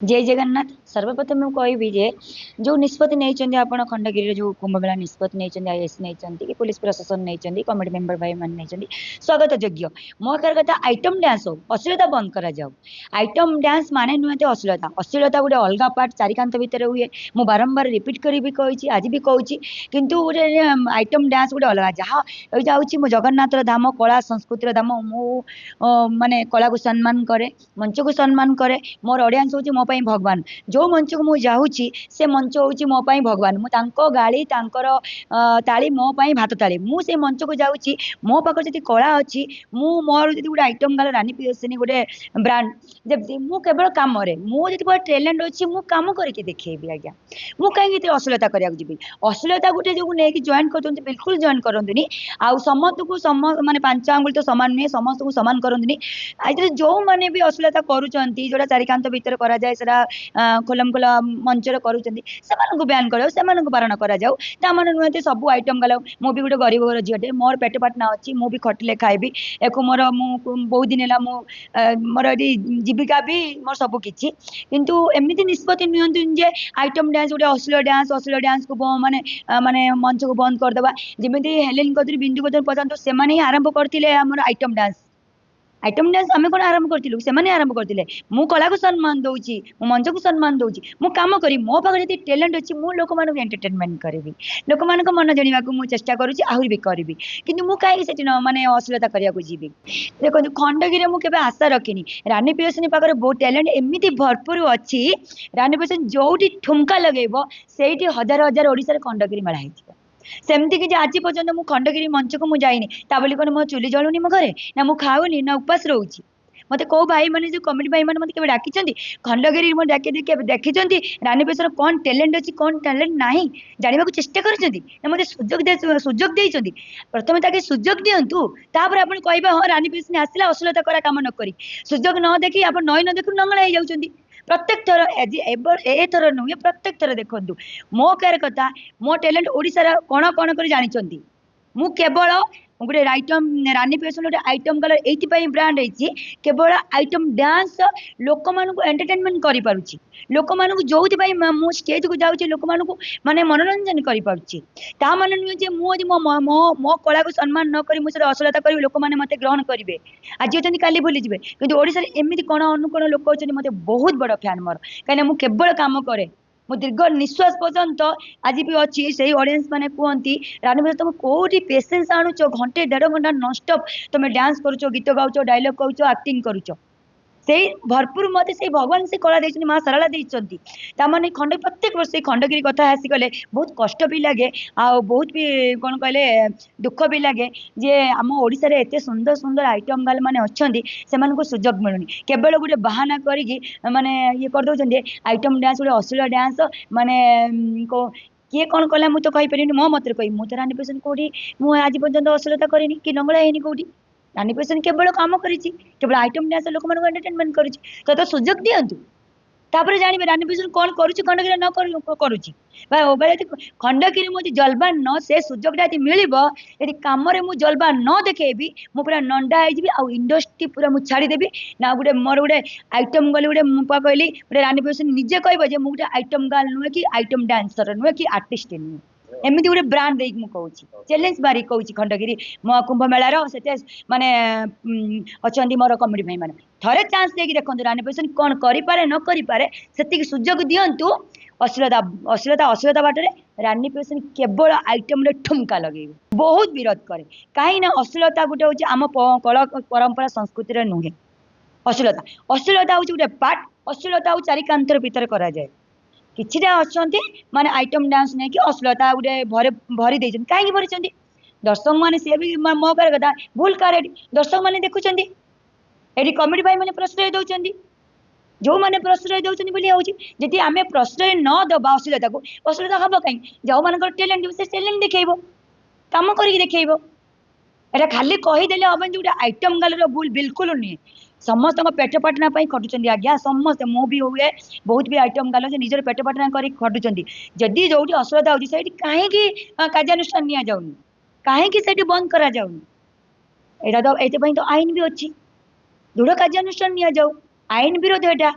जय जगन्नाथ। सर्वप्रथम मैं कहबी जे जो निष्पत्ति नहीं आप खंडगिरी जो कुंभमेला निष्पत्ति नहीं आईएस नहीं कि पुलिस प्रशासन नहीं कमिटी मेंबर भाई मैंने नहीं स्वागत योग्य। मो कह कथा आइटम डांस हो अश्लीलता बंद करा जाऊ। आइटम डांस माने नुहत अश्लीलता अश्लीलता गोटे अलग पार्ट चारिकांत भितर हुए मु बारंबार रिपीट करी भी कही आज भी कहूँ किंतु गोटे आइटम डांस गोटे अलग जहाँ जाऊँ मो जगन्नाथ धाम कला संस्कृतिर धाम मु माने कला को सम्मान करे मंच को सम्मान करे मोर ऑडियंस हूँ मो ପାଇଁ भगवान जो मंच को मुझे जाऊँगी से मंच हूँ मो ପାଇଁ भगवान मुझे गाड़ी ताली मो ପାଇଁ भात ताली मुझे मंच को जाऊँगी मो पाखे जी कला अच्छी मोर जी गोटे आइटम गाल रानी प्रियदर्शिनी गोटे ब्रांड जब मु केवल कम मुझे गोटे टैलेंट अच्छी मु कम करके देखी आज्ञा मु कहीं अश्लीलता कराया जी अश्लीलता गोटे जो नहीं जॉइन कर बिल्कुल जॉइन करनी आउ समस्त को माने पांच आंगुल तो सामान नुहे समस्त को सामान करनी आज जो मैंने भी अश्लीलता करुँच जोटा चारिकांत भितर कराए सेटा खोलम खोला मंचर करूँ ब्यान कर बारण कर नुहति सब आइटम गल मु भी गोटे गरीब घर झीटे मोर पेट पाटना अच्छी मु भी खटिले खाइबी एक मोर बहुत दिन है मोर ये जीविका भी मोर सबकि किंतु एमती निष्पत्ति नि आइटम डांस गोटे अश्लील डांस को माने माने मंच को बंद करदे जमी हेलेन कदरी बिंदु कदरी पचात से आरंभ करते आइटम डांस आम कौन आरंभ करूँ से आरंभ करते मु कला को सम्मान दूची मु मंच को सम्मान दूची मु कम करी मो पाखे जी टैलेंट अच्छी मु लोक मान एंटरटेनमेंट करी लोक मान मन जाना को चेष्टा करुँच आहरी भी करी कि कहीं माने अश्लीलता करने जी देखो खंडगिरी मुझे आशा रखिनी रानी प्रियदर्शिनी पाखे बहुत टैलेंट एमती भरपूर अच्छी रानी प्रियदर्शिनी जो ठुमका लगेब से हजार हजार ओडिशा खंडगिरी मेला हो सेमती कि आज पर्यटन मु खंडगिरी मंच को मुझे जाइनी बोली कौन मो चुली जलुनी मो घरे ना मु खाऊनी ना उपास रोची मत कौ भाई मैंने जो कमिटी भाई मैंने मत डाकी खंडगिरी देखी देखी रानी प्रियदर्शिनी कौन टैलेंट अच्छी कौन टैलेंट ना जानवा चेष्टा कर मत सुजोग देते प्रथम ताकि सुजोग दिंतु तापर आप कहे हाँ रानी प्रियदर्शिनी आसला अश्लीलता करा कम न करी सुजोग न देखी आप नई न देखू नंगला हो जाती प्रत्येक थर एथर नुहे प्रत्येक थर देखु मो कहर कथा मो टैलेंट ओडिशा कण कण कर जानी मु केवल गोटे आइटम रानी प्रियदर्शिनी गोटे आइटम कलर ये ब्रांड है केवल आइटम डांस लोक मान एंटरटेनमेंट कर लोक मान जो मु स्टेज को जाऊँगी लोक मान माने मनोरंजन कर माने नुहे मुझे मो मो मो कला को सम्मान न करी मुझे अश्लीलता करी लोक मैंने मत ग्रहण करेंगे आज अच्छा काली भूली जाए कि ओडिशा एमती कण अनुकोण लोक अच्छे मत बहुत बड़ फैन मोर कहीं मु केवल कम करे मो दीर्घ निश्वास पर्यंत आज भी अच्छी से ऑडियंस मैंने कहती रानी प्रियदर्शिनी तुम कौटी पेसेंस आणुच घंटे 1.5 घंटा नॉनस्टॉप तुम डांस करुच गीत गाउच डायलॉग कहूच एक्टिंग करुच से भरपूर मत से भगवान से कला देती माँ सारा देती ताने खंड प्रत्येक वर्ष खंडगिरी कथा आसिगले बहुत कष्ट भी लगे आ बहुत भी कौन कहले दुख भी लगे जे आम ओडिशा रे एते सुंदर सुंदर आइटम गाल माने अच्छी से सुजोग मिलूनी केवल गोटे बाहाना करी माने ये करदे आइटम डांस गोटे अश्लील डांस माने किए कौन कला मुझे तो कहीपर मो मत कही मुझे रानी प्रियदर्शिनी कौटी मुझे आज पर्यटन अश्लीलता करेनि कि नंगला है कौटी रानी प्रियदर्शिनी केवल कम कर आइटम डांस लोक मान एंटरटेनमेंट कर सुजोग दिंतु तापर जानवे रानी प्रियदर्शिनी कौन करुँच खंडगिरी न करुँच खंडगिरी मुझे जलबान न से सुजोगटा यदि मिल यदि कम मुझे जलबान न देखेबी मु पूरा नंडा हो इंडस्ट्री पूरा मुझे छाड़देवी ना गोटे मोर गोटे आइटम गली गोटे मुझे कहली गोटे रानी प्रियदर्शिनी निजे कह गोटे आइटम गर्ल नुहे कि आइटम डांसर नुहे कि आर्टिस्ट नुहे एमती गोटे ब्रांड देख मुझे चैलेंज मारी कहूँ खंडगिरी मो कुंभमेलार से माने अच्छा मोर कमिटी भाई मैंने थरे चांस देकी देखो रानी प्रियदर्शिनी कौन करे न करे से सुजोग दिंतु अश्लीलता अश्लीलता अश्लीलता बाटे रानी प्रियदर्शिनी केवल आइटम ठुमका लगे बहुत विरोध करे कहीं अश्लीलता गोटे हूँ आम कला परंपरा संस्कृति नुहे अश्लीलता हूँ गोटे पार्ट अश्लीलता हूँ चारिकांतर भितर कराए किछिटा अच्छा माने आइटम डांस नहीं कि अश्लीलता गोटे भरी देते कहीं भरी दर्शक मैंने सी भी मो कह कथा भूल कार दर्शक मैंने देखुं ये कमिटी भाई मैंने प्रश्रय दौरान जो मैंने प्रश्रय दौरान बोली जी आम प्रश्रय न दबा अश्लीलता को अश्लीलता हम कहीं जो मान टैलेंट से टैलेंट देखो कम कर देखो एटा खाली कहीदेले हम जो आइटम गालर भूल बिल्कुल नुहे समस्त पेट पाटना खटुंट आज्ञा समस्त मु भी हुए बहुत भी आइटम गाल निजर पेट पाटना कर खटुंट जदि जो अश्लीलता हो कहीं कार्यानुष्ठान नि जाऊनी कहीं बंद करा जाऊनी एटा तो ये तो आईन भी अच्छी दृढ़ कार्यानुष्ठान नि जाऊ आईन विरोध एटा